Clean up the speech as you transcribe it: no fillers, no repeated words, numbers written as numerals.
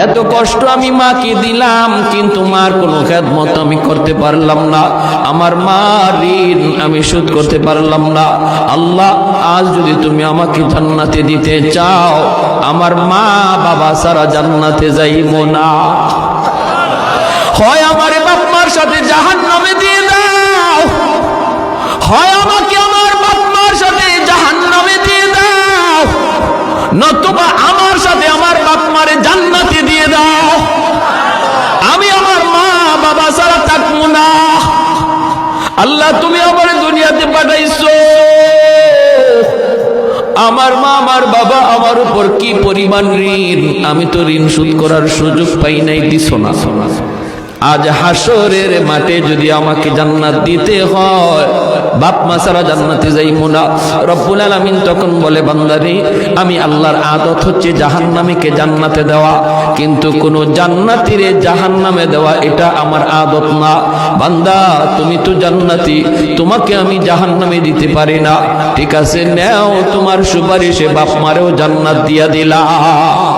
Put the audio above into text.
এত কষ্ট আমি মাকে দিলাম, কিন্তু মার কোনো খেদমত আমি করতে পারলাম না। আমার মার ঋণ আমি শোধ করতে পারলাম না। আল্লাহ, আজ যদি তুমি আমাকে জান্নাতে দিতে চাও, আমার মা বাবা সারা জান্নাতে যাইব না। হয় আমার বাপ মার সাথে জাহান্নামে দিয়ে দাও, হয় আমাকে আমার বাপ মার সাথে জাহান্নামে দিয়ে দাও, নতুবা আমার সাথে আমার বাপ মারে জান্নাতে দিয়ে দাও। আমি আমার মা বাবা ছাড়া থাকবো না। আল্লাহ, তুমি আমার দুনিয়াতে পাঠাইছো, আমার মা আমার বাবা আমার উপর কি পরিমাণ ঋণ, আমি তো ঋণ শোধ করার সুযোগ পাই নাই, দিছো না। আজ হাসরের মাঠে যদি আমাকে জান্নাত দিতে হয়, বাপ মা ছাড়া জান্নাতে যাইবো না। রব্বুল আলামিন তখন বলে, বান্দারে, আমি আল্লাহর আদত হচ্ছে জাহান্নামীকে জান্নাতে দেওয়া, কিন্তু কোন জান্নাতীরে জাহান্নামে দেওয়া এটা আমার আদত না। বান্দা, তুমি তো জান্নাতি, তোমাকে আমি জাহান্নামে দিতে পারি না। ঠিক আছে, নেও, তোমার সুপারিশে বাপ মারেও জান্নাত দিয়া দিলাম।